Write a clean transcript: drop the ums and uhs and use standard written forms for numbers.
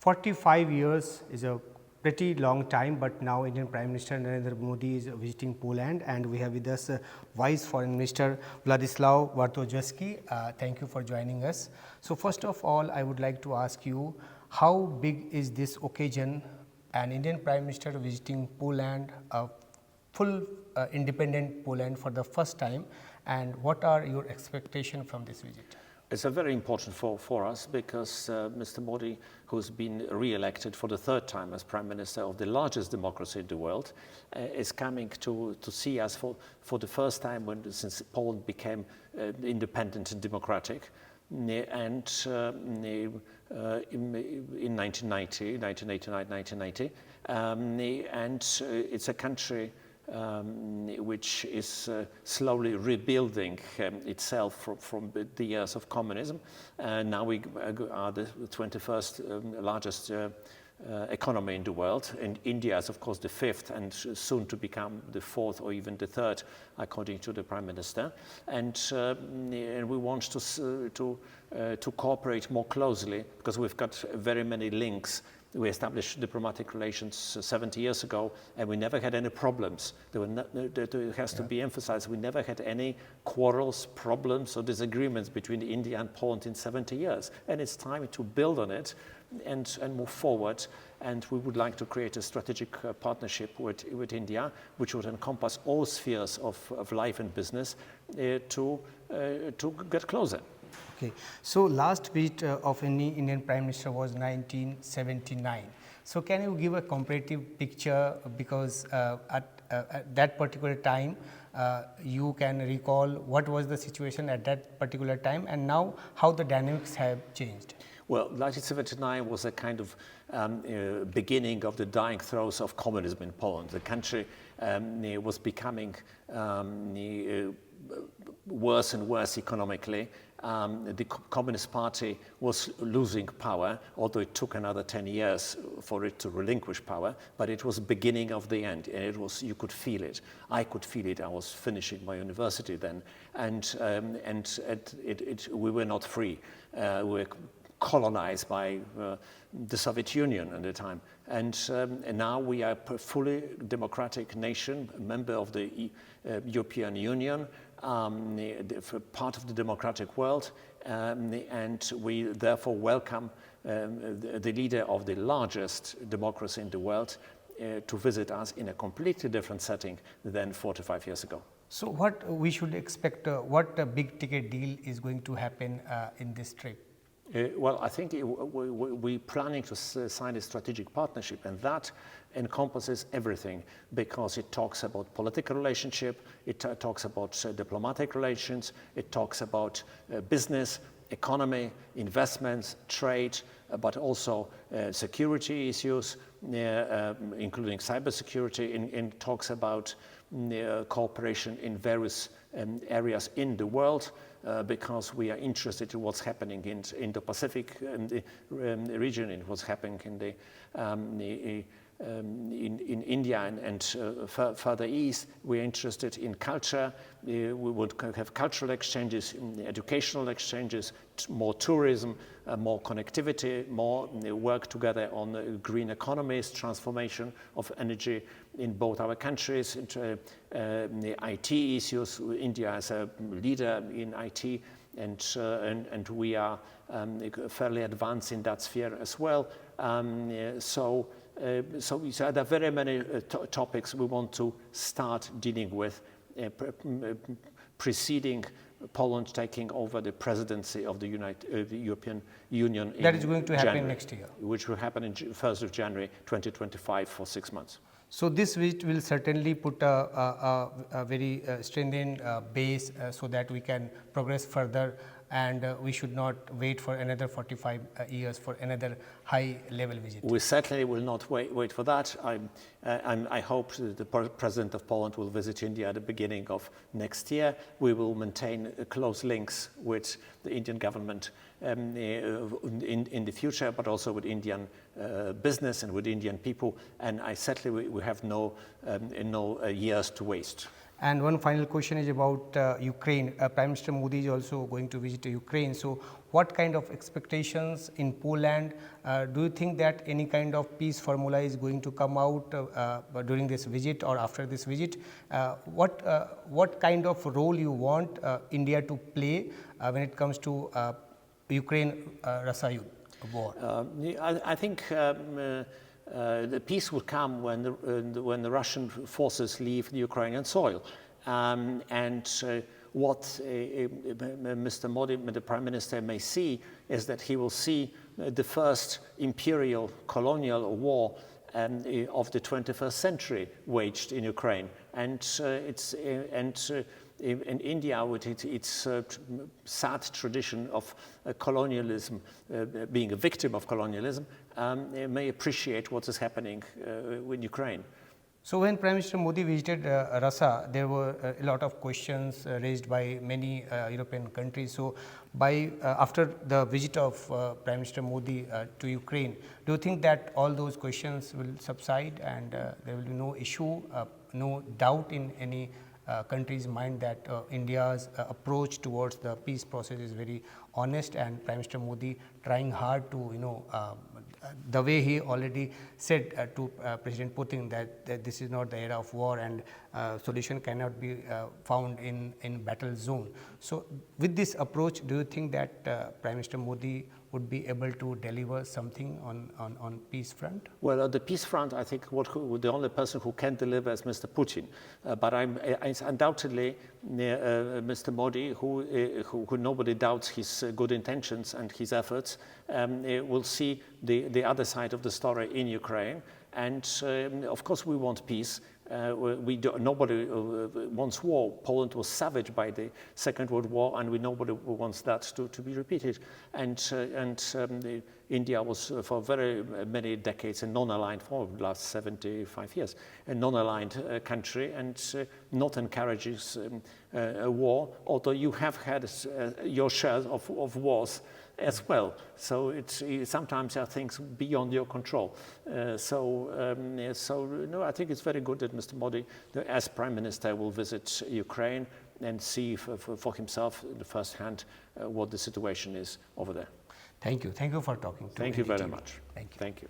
45 years is a pretty long time, but now Indian Prime Minister Narendra Modi is visiting Poland, and we have with us Vice Foreign Minister Władysław Bartoszewski. Thank you for joining us. So first of all, I would like to ask you, how big is this occasion, an Indian Prime Minister visiting Poland, a full independent Poland for the first time, and what are your expectations from this visit? It's a very important for us because Mr. Modi, who's been re-elected for the third time as Prime Minister of the largest democracy in the world, is coming to see us for the first time since Poland became independent and democratic. And in 1989-1990, and it's a country which is slowly rebuilding itself from the years of communism. Now we are the 21st largest economy in the world, and India is of course the fifth and soon to become the fourth or even the third, according to the Prime Minister. And we want to cooperate more closely because we've got very many links. We established diplomatic relations 70 years ago, and we never had any problems. It has to be emphasized, we never had any quarrels, problems, or disagreements between India and Poland in 70 years. And it's time to build on it and move forward. And we would like to create a strategic partnership with India, which would encompass all spheres of life and business to get closer. Okay, so last visit of any Indian Prime Minister was 1979. So can you give a comparative picture, because at that particular time you can recall what was the situation at that particular time, and now how the dynamics have changed? Well, 1979 was a kind of beginning of the dying throes of communism in Poland. The country was becoming worse and worse economically. The Communist Party was losing power, although it took another 10 years for it to relinquish power, but it was the beginning of the end, and it was, you could feel it. I could feel it. I was finishing my university then, and we were not free. We were colonized by the Soviet Union at the time, and now we are a fully democratic nation, a member of the European Union, part of the democratic world, and we therefore welcome the leader of the largest democracy in the world to visit us in a completely different setting than 45 years ago. So what we should expect, what a big ticket deal is going to happen in this trip? Well, I think we're planning to sign a strategic partnership, and that encompasses everything, because it talks about political relationship, it talks about diplomatic relations, it talks about business, economy, investments, trade, but also security issues, including cybersecurity, and talks about cooperation in various areas in the world, because we are interested in what's happening in the Pacific region, and what's happening in India and further east. We're interested in culture. We would have cultural exchanges, educational exchanges, more tourism, more connectivity, more work together on green economies, transformation of energy in both our countries, the IT issues. India is a leader in IT, and we are fairly advanced in that sphere as well. So there are very many topics we want to start dealing with, preceding Poland taking over the presidency of the European Union. That is going to happen next year. Which will happen in 1st of January 2025 for 6 months. So this visit will certainly put a very strengthened base so that we can progress further, and we should not wait for another 45 years for another high-level visit. We certainly will not wait for that. I hope the President of Poland will visit India at the beginning of next year. We will maintain close links with the Indian government in the future, but also with Indian business and with Indian people. And I certainly we have no years to waste. And one final question is about Ukraine. Prime Minister Modi is also going to visit Ukraine. So, what kind of expectations in Poland? Do you think that any kind of peace formula is going to come out during this visit or after this visit? What kind of role you want India to play when it comes to Ukraine-Russia war? I think the peace will come when the Russian forces leave the Ukrainian soil. What Mr. Modi, the Prime Minister, may see is that he will see the first imperial colonial war of the 21st century waged in Ukraine. In India, with its sad tradition of colonialism, being a victim of colonialism, may appreciate what is happening in Ukraine. So when Prime Minister Modi visited Russia, there were a lot of questions raised by many European countries. So after the visit of Prime Minister Modi to Ukraine, do you think that all those questions will subside and there will be no issue, no doubt in any country's mind that India's approach towards the peace process is very honest, and Prime Minister Modi trying hard to, the way he already said to President Putin that this is not the era of war and solution cannot be found in battle zone. So with this approach, do you think that Prime Minister Modi would be able to deliver something on peace front? Well, on the peace front, I think the only person who can deliver is Mr. Putin. But it's undoubtedly Mr. Modi, who nobody doubts his good intentions and his efforts, will see the other side of the story in Ukraine. And of course, we want peace. Nobody wants war. Poland was savaged by the Second World War, and nobody wants that to be repeated. India was for very many decades a non-aligned, for the last 75 years, a non-aligned country, and not encourages a war, although you have had your share of wars as well. So sometimes there are things beyond your control. No, I think it's very good that Mr. Modi, as Prime Minister, will visit Ukraine and see for himself in the first hand what the situation is over there. Thank you. Thank you for talking to me. Thank you very much. Thank you. Thank you.